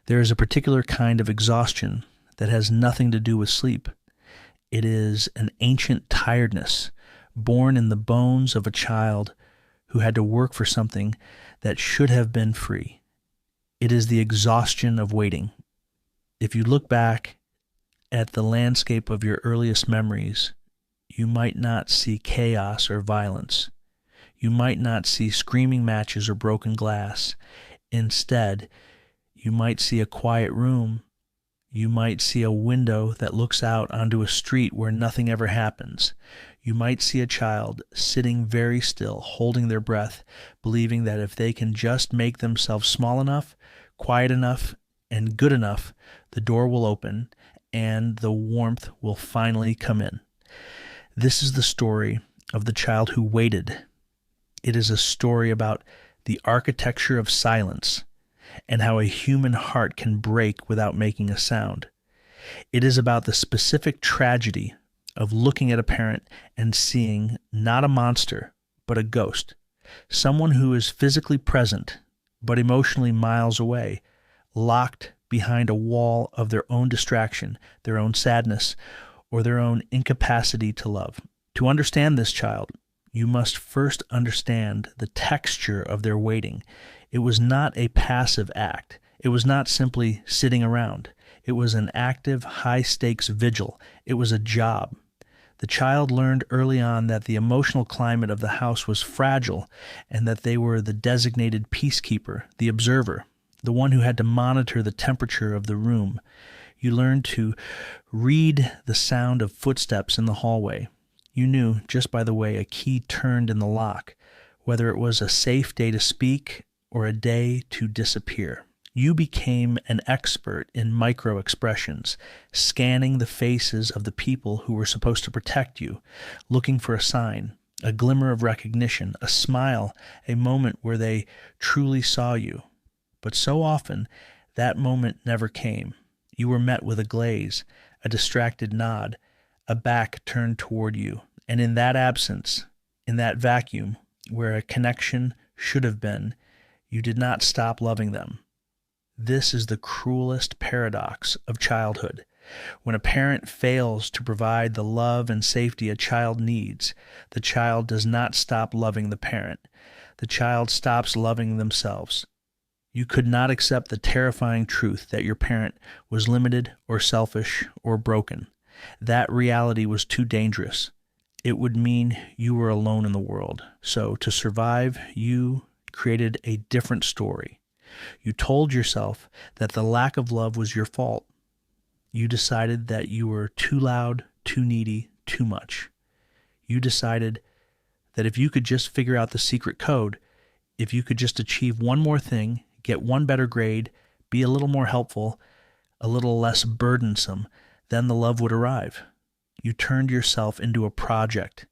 There is a particular kind of exhaustion that has nothing to do with sleep. It is an ancient tiredness born in the bones of a child who had to work for something that should have been free. It is the exhaustion of waiting. If you look back at the landscape of your earliest memories, you might not see chaos or violence. You might not see screaming matches or broken glass. Instead, you might see a quiet room. You might see a window that looks out onto a street where nothing ever happens. You might see a child sitting very still, holding their breath, believing that if they can just make themselves small enough, quiet enough, and good enough, the door will open and the warmth will finally come in. This is the story of the child who waited. It is a story about the architecture of silence and how a human heart can break without making a sound. It is about the specific tragedy of looking at a parent and seeing not a monster, but a ghost, someone who is physically present, but emotionally miles away, locked behind a wall of their own distraction, their own sadness, or their own incapacity to love. To understand this child, you must first understand the texture of their waiting. It was not a passive act. It was not simply sitting around. It was an active, high-stakes vigil. It was a job. The child learned early on that the emotional climate of the house was fragile and that they were the designated peacekeeper, the observer, the one who had to monitor the temperature of the room. You learned to read the sound of footsteps in the hallway. You knew, just by the way a key turned in the lock, whether it was a safe day to speak or a day to disappear. You became an expert in micro-expressions, scanning the faces of the people who were supposed to protect you, looking for a sign, a glimmer of recognition, a smile, a moment where they truly saw you. But so often, that moment never came. You were met with a glaze, a distracted nod, a back turned toward you. And in that absence, in that vacuum, where a connection should have been, you did not stop loving them. This is the cruelest paradox of childhood. When a parent fails to provide the love and safety a child needs, the child does not stop loving the parent. The child stops loving themselves. You could not accept the terrifying truth that your parent was limited or selfish or broken. That reality was too dangerous. It would mean you were alone in the world. So to survive, you created a different story. You told yourself that the lack of love was your fault. You decided that you were too loud, too needy, too much. You decided that if you could just figure out the secret code, if you could just achieve one more thing, get one better grade, be a little more helpful, a little less burdensome, then the love would arrive. You turned yourself into a project.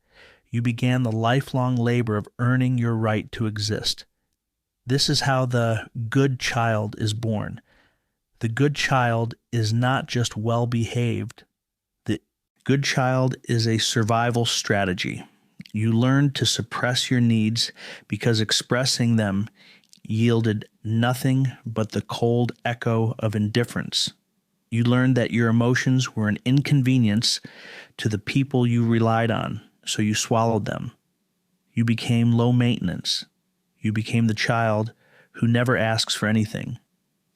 You began the lifelong labor of earning your right to exist. This is how the good child is born. The good child is not just well-behaved. The good child is a survival strategy. You learned to suppress your needs because expressing them yielded nothing but the cold echo of indifference. You learned that your emotions were an inconvenience to the people you relied on, so you swallowed them. You became low maintenance. You became the child who never asks for anything,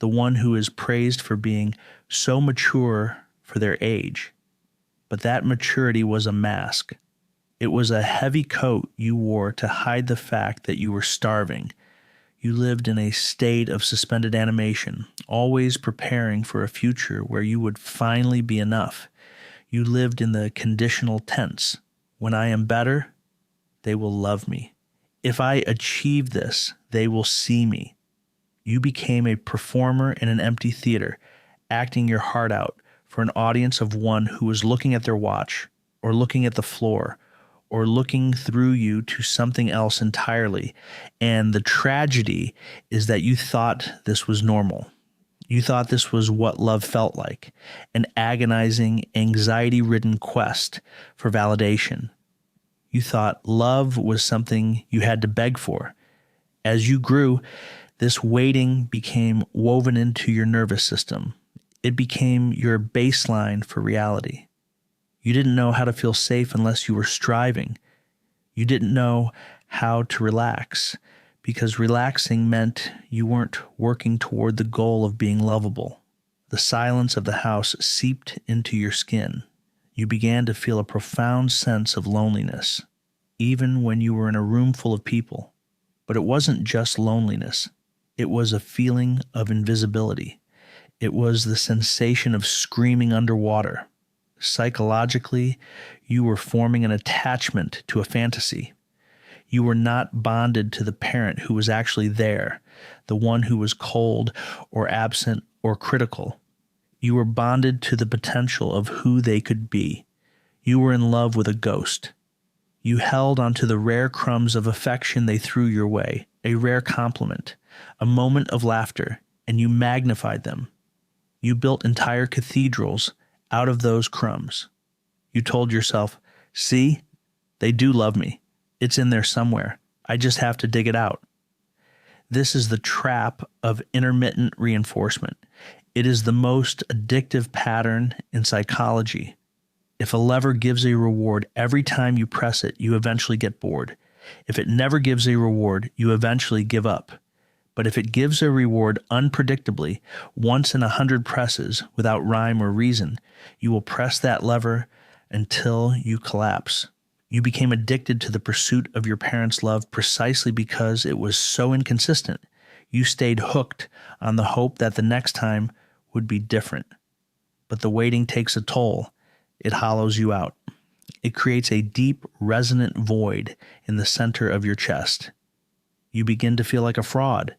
the one who is praised for being so mature for their age. But that maturity was a mask. It was a heavy coat you wore to hide the fact that you were starving. You lived in a state of suspended animation, always preparing for a future where you would finally be enough. You lived in the conditional tense. When I am better, they will love me. If I achieve this, they will see me. You became a performer in an empty theater, acting your heart out for an audience of one who was looking at their watch, or looking at the floor, or looking through you to something else entirely. And the tragedy is that you thought this was normal. You thought this was what love felt like, an agonizing, anxiety-ridden quest for validation. You thought love was something you had to beg for. As you grew, This waiting became woven into your nervous system. It became your baseline for reality. You didn't know how to feel safe unless you were striving. You didn't know how to relax because relaxing meant you weren't working toward the goal of being lovable. The silence of the house seeped into your skin. You began to feel a profound sense of loneliness, even when you were in a room full of people. But it wasn't just loneliness. It was a feeling of invisibility. It was the sensation of screaming underwater. Psychologically, you were forming an attachment to a fantasy. You were not bonded to the parent who was actually there, the one who was cold or absent or critical. You were bonded to the potential of who they could be. You were in love with a ghost. You held onto the rare crumbs of affection they threw your way, a rare compliment, a moment of laughter, and you magnified them. You built entire cathedrals out of those crumbs. You told yourself, see, they do love me. It's in there somewhere. I just have to dig it out. This is the trap of intermittent reinforcement. It is the most addictive pattern in psychology. If a lever gives a reward every time you press it, you eventually get bored. If it never gives a reward, you eventually give up. But if it gives a reward unpredictably, once in 100 presses, without rhyme or reason, you will press that lever until you collapse. You became addicted to the pursuit of your parents' love precisely because it was so inconsistent. You stayed hooked on the hope that the next time would be different. But the waiting takes a toll. It hollows you out. It creates a deep, resonant void in the center of your chest. You begin to feel like a fraud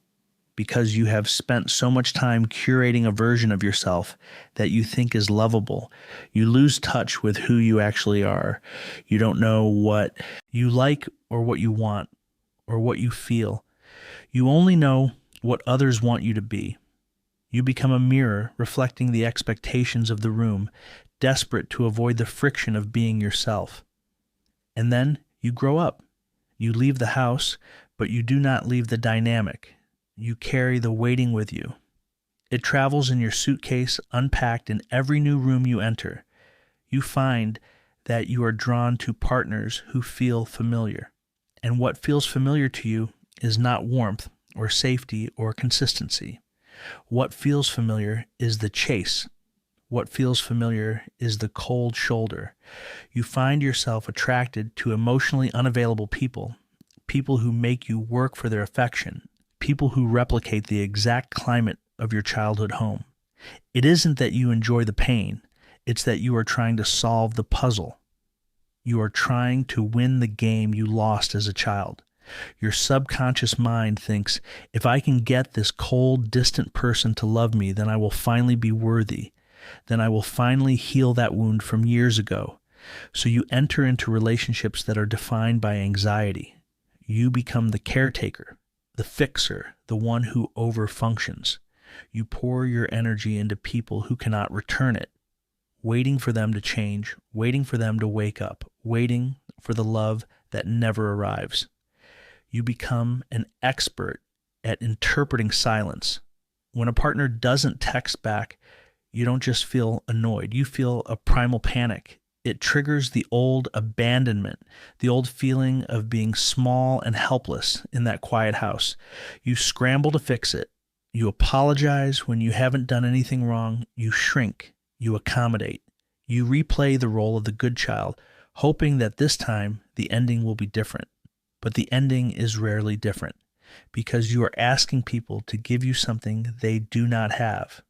because you have spent so much time curating a version of yourself that you think is lovable. You lose touch with who you actually are. You don't know what you like or what you want or what you feel. You only know what others want you to be. You become a mirror reflecting the expectations of the room, desperate to avoid the friction of being yourself. And then you grow up. You leave the house, but you do not leave the dynamic. You carry the waiting with you. It travels in your suitcase, unpacked in every new room you enter. You find that you are drawn to partners who feel familiar. And what feels familiar to you is not warmth or safety or consistency. What feels familiar is the chase. What feels familiar is the cold shoulder. You find yourself attracted to emotionally unavailable people, people who make you work for their affection, people who replicate the exact climate of your childhood home. It isn't that you enjoy the pain, it's that you are trying to solve the puzzle. You are trying to win the game you lost as a child. Your subconscious mind thinks, if I can get this cold, distant person to love me, then I will finally be worthy. Then I will finally heal that wound from years ago. So you enter into relationships that are defined by anxiety. You become the caretaker, the fixer, the one who overfunctions. You pour your energy into people who cannot return it, waiting for them to change, waiting for them to wake up, waiting for the love that never arrives. You become an expert at interpreting silence. When a partner doesn't text back, you don't just feel annoyed. You feel a primal panic. It triggers the old abandonment, the old feeling of being small and helpless in that quiet house. You scramble to fix it. You apologize when you haven't done anything wrong. You shrink. You accommodate. You replay the role of the good child, hoping that this time the ending will be different. But the ending is rarely different because you are asking people to give you something they do not have.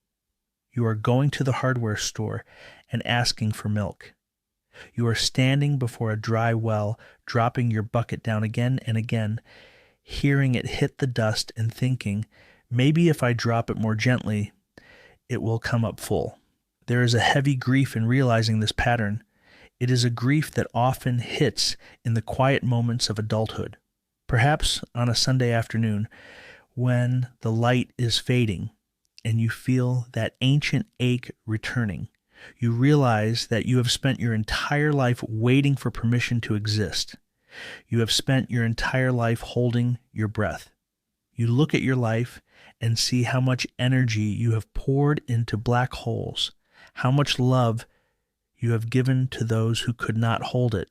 You are going to the hardware store and asking for milk. You are standing before a dry well, dropping your bucket down again and again, hearing it hit the dust and thinking, maybe if I drop it more gently, it will come up full. There is a heavy grief in realizing this pattern. It is a grief that often hits in the quiet moments of adulthood. Perhaps on a Sunday afternoon when the light is fading and you feel that ancient ache returning. You realize that you have spent your entire life waiting for permission to exist. You have spent your entire life holding your breath. You look at your life and see how much energy you have poured into black holes, how much love you have given to those who could not hold it.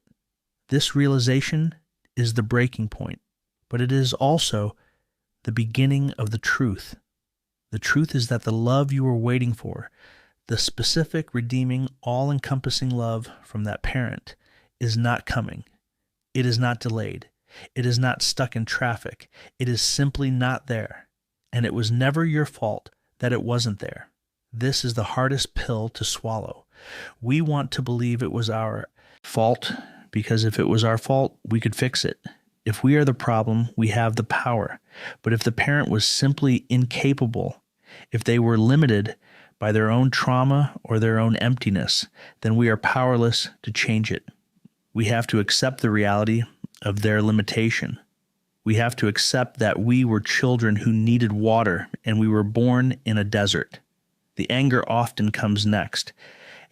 This realization is the breaking point, but it is also the beginning of the truth. The truth is that the love you were waiting for, the specific, redeeming, all-encompassing love from that parent, is not coming. It is not delayed. It is not stuck in traffic. It is simply not there. And it was never your fault that it wasn't there. This is the hardest pill to swallow. We want to believe it was our fault because if it was our fault, we could fix it. If we are the problem, we have the power. But if the parent was simply incapable, if they were limited by their own trauma or their own emptiness, then we are powerless to change it. We have to accept the reality of their limitation. We have to accept that we were children who needed water and we were born in a desert. The anger often comes next,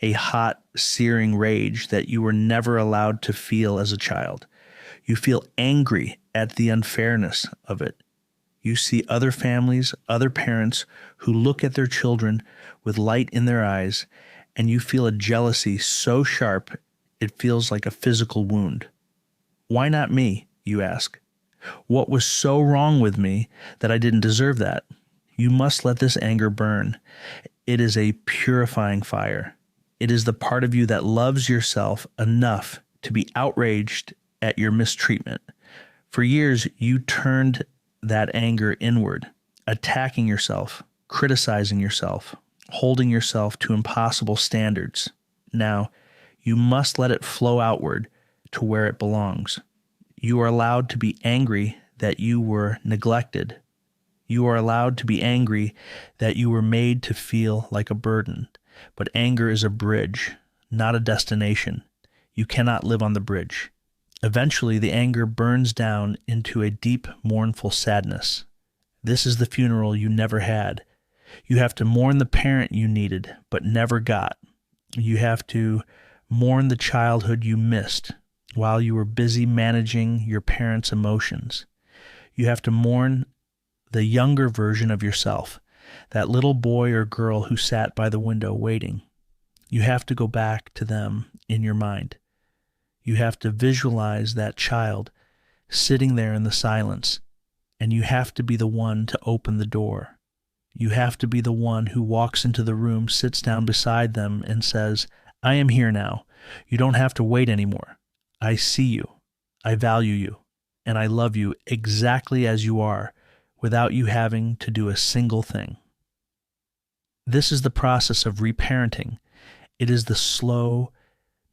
a hot, searing rage that you were never allowed to feel as a child. You feel angry at the unfairness of it. You see other families, other parents who look at their children with light in their eyes, and you feel a jealousy so sharp it feels like a physical wound. Why not me, you ask? What was so wrong with me that I didn't deserve that? You must let this anger burn. It is a purifying fire. It is the part of you that loves yourself enough to be outraged at your mistreatment. For years, you turned that anger inward, attacking yourself, criticizing yourself, holding yourself to impossible standards. Now, you must let it flow outward to where it belongs. You are allowed to be angry that you were neglected. You are allowed to be angry that you were made to feel like a burden. But anger is a bridge, not a destination. You cannot live on the bridge. Eventually, the anger burns down into a deep, mournful sadness. This is the funeral you never had. You have to mourn the parent you needed, but never got. You have to mourn the childhood you missed while you were busy managing your parents' emotions. You have to mourn the younger version of yourself, that little boy or girl who sat by the window waiting. You have to go back to them in your mind. You have to visualize that child sitting there in the silence, and you have to be the one to open the door. You have to be the one who walks into the room, sits down beside them, and says, I am here now. You don't have to wait anymore. I see you. I value you. And I love you exactly as you are, without you having to do a single thing. This is the process of reparenting. It is the slow,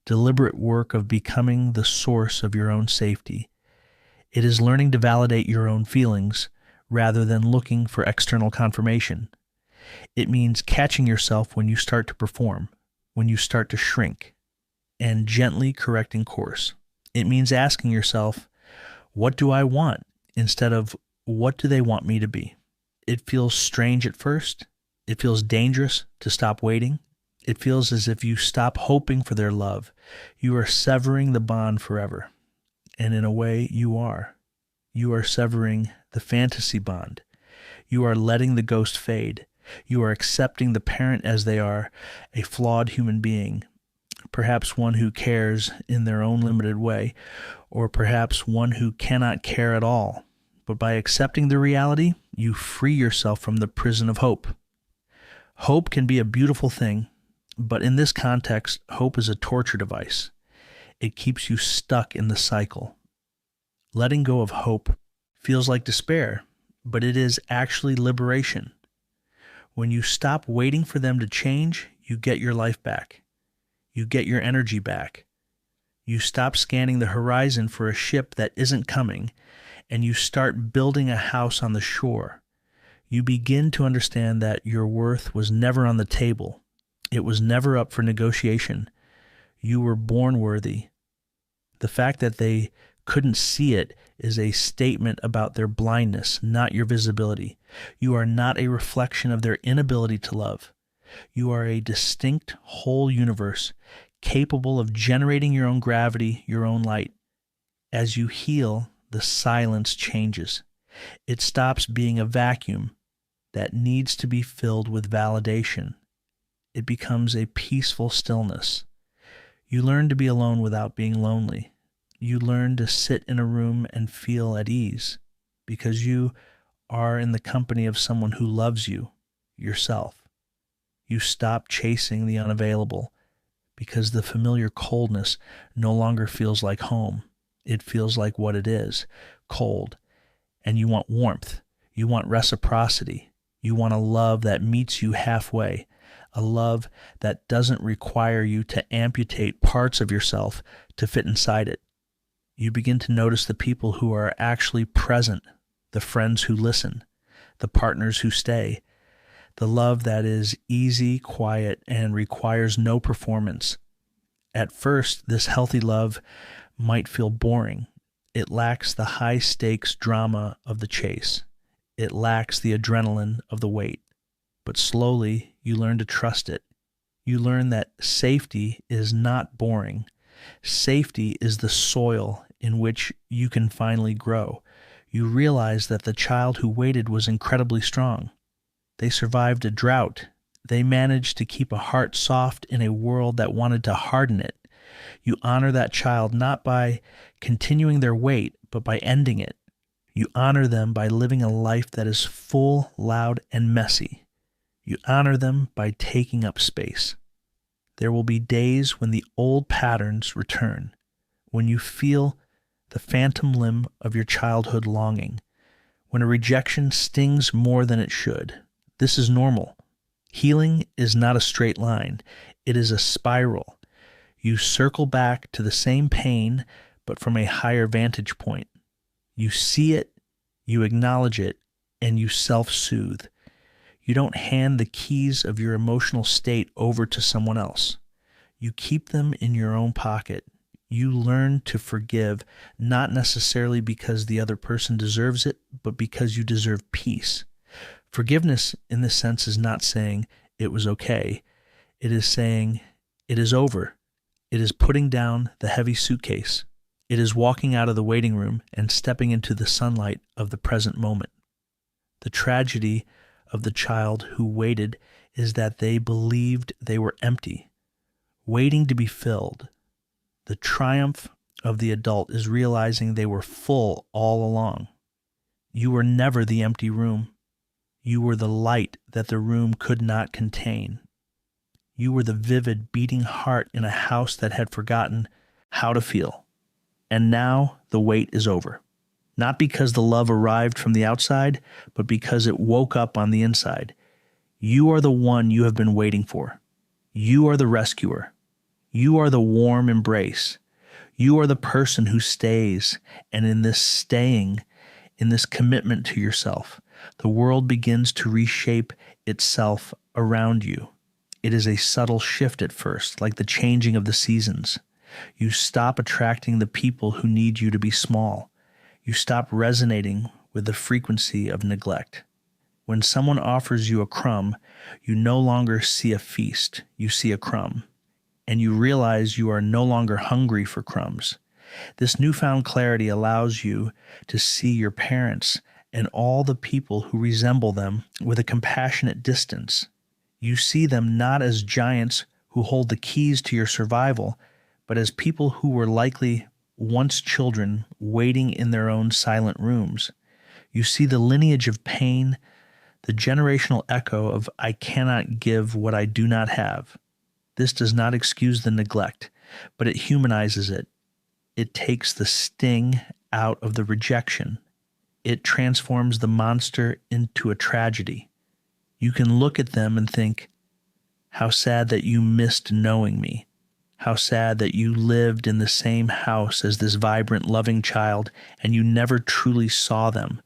deliberate work of becoming the source of your own safety. It is learning to validate your own feelings rather than looking for external confirmation. It means catching yourself when you start to perform, when you start to shrink, and gently correcting course. It means asking yourself, what do I want, instead of what do they want me to be? It feels strange at first. It feels dangerous to stop waiting. It feels as if you stop hoping for their love. You are severing the bond forever. And in a way, you are. You are severing the fantasy bond. You are letting the ghost fade. You are accepting the parent as they are, a flawed human being, perhaps one who cares in their own limited way, or perhaps one who cannot care at all. But by accepting the reality, you free yourself from the prison of hope. Hope can be a beautiful thing, but in this context, hope is a torture device. It keeps you stuck in the cycle. Letting go of hope feels like despair, but it is actually liberation. When you stop waiting for them to change, you get your life back. You get your energy back. You stop scanning the horizon for a ship that isn't coming, and you start building a house on the shore. You begin to understand that your worth was never on the table. It was never up for negotiation. You were born worthy. The fact that they couldn't see it is a statement about their blindness, not your visibility. You are not a reflection of their inability to love. You are a distinct whole universe, capable of generating your own gravity, your own light. As you heal, the silence changes. It stops being a vacuum that needs to be filled with validation. It becomes a peaceful stillness. You learn to be alone without being lonely. You learn to sit in a room and feel at ease because you are in the company of someone who loves you, yourself. You stop chasing the unavailable because the familiar coldness no longer feels like home. It feels like what it is, cold. And you want warmth. You want reciprocity. You want a love that meets you halfway, a love that doesn't require you to amputate parts of yourself to fit inside it. You begin to notice the people who are actually present, the friends who listen, the partners who stay, the love that is easy, quiet, and requires no performance. At first, this healthy love might feel boring. It lacks the high-stakes drama of the chase. It lacks the adrenaline of the wait. But slowly, you learn to trust it. You learn that safety is not boring. Safety is the soil in which you can finally grow. You realize that the child who waited was incredibly strong. They survived a drought. They managed to keep a heart soft in a world that wanted to harden it. You honor that child not by continuing their wait, but by ending it. You honor them by living a life that is full, loud, and messy. You honor them by taking up space. There will be days when the old patterns return, when you feel the phantom limb of your childhood longing, when a rejection stings more than it should. This is normal. Healing is not a straight line. It is a spiral. You circle back to the same pain, but from a higher vantage point. You see it, you acknowledge it, and you self-soothe. You don't hand the keys of your emotional state over to someone else. You keep them in your own pocket. You learn to forgive, not necessarily because the other person deserves it, but because you deserve peace. Forgiveness, in this sense, is not saying it was okay. It is saying it is over. It is putting down the heavy suitcase. It is walking out of the waiting room and stepping into the sunlight of the present moment. The tragedy of the child who waited is that they believed they were empty, waiting to be filled. The triumph of the adult is realizing they were full all along. You were never the empty room. You were the light that the room could not contain. You were the vivid, beating heart in a house that had forgotten how to feel. And now the wait is over. Not because the love arrived from the outside, but because it woke up on the inside. You are the one you have been waiting for. You are the rescuer. You are the warm embrace. You are the person who stays, and in this staying, in this commitment to yourself, the world begins to reshape itself around you. It is a subtle shift at first, like the changing of the seasons. You stop attracting the people who need you to be small. You stop resonating with the frequency of neglect. When someone offers you a crumb, you no longer see a feast, you see a crumb. And you realize you are no longer hungry for crumbs. This newfound clarity allows you to see your parents and all the people who resemble them with a compassionate distance. You see them not as giants who hold the keys to your survival, but as people who were likely once children waiting in their own silent rooms. You see the lineage of pain, the generational echo of "I cannot give what I do not have." This does not excuse the neglect, but it humanizes it. It takes the sting out of the rejection. It transforms the monster into a tragedy. You can look at them and think, how sad that you missed knowing me. How sad that you lived in the same house as this vibrant, loving child and you never truly saw them.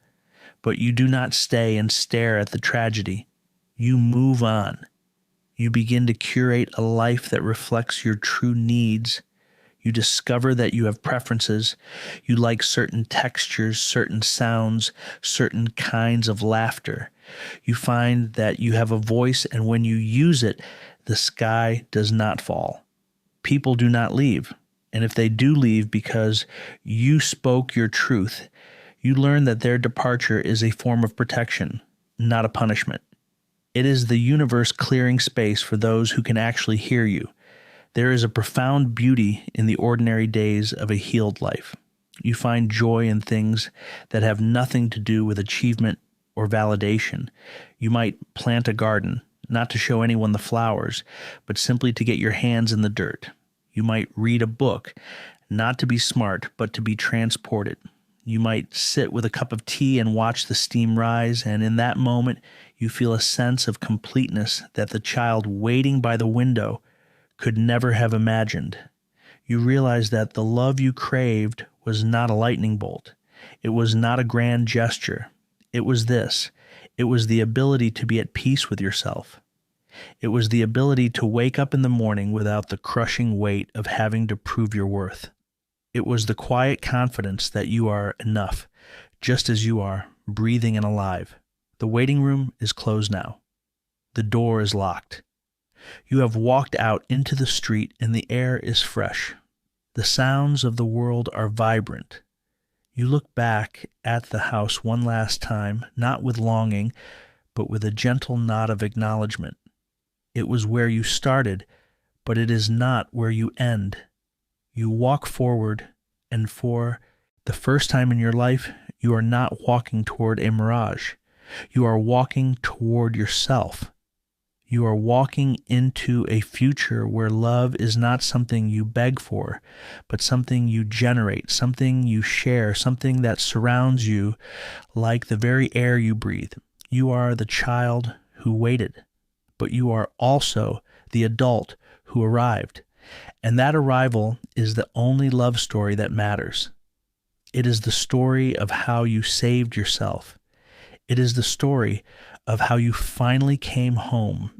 But you do not stay and stare at the tragedy. You move on. You begin to curate a life that reflects your true needs. You discover that you have preferences. You like certain textures, certain sounds, certain kinds of laughter. You find that you have a voice, and when you use it, the sky does not fall. People do not leave. And if they do leave because you spoke your truth, You learn that their departure is a form of protection, not a punishment. It is the universe clearing space for those who can actually hear you. There is a profound beauty in the ordinary days of a healed life. You find joy in things that have nothing to do with achievement or validation. You might plant a garden, not to show anyone the flowers, but simply to get your hands in the dirt. You might read a book, not to be smart, but to be transported. You might sit with a cup of tea and watch the steam rise, and in that moment, you feel a sense of completeness that the child waiting by the window could never have imagined. You realize that the love you craved was not a lightning bolt. It was not a grand gesture. It was this. It was the ability to be at peace with yourself. It was the ability to wake up in the morning without the crushing weight of having to prove your worth. It was the quiet confidence that you are enough, just as you are, breathing and alive. The waiting room is closed now. The door is locked. You have walked out into the street and the air is fresh. The sounds of the world are vibrant. You look back at the house one last time, not with longing, but with a gentle nod of acknowledgement. It was where you started, but it is not where you end. You walk forward, and for the first time in your life, you are not walking toward a mirage. You are walking toward yourself. You are walking into a future where love is not something you beg for, but something you generate, something you share, something that surrounds you like the very air you breathe. You are the child who waited, but you are also the adult who arrived. And that arrival is the only love story that matters. It is the story of how you saved yourself. It is the story of how you finally came home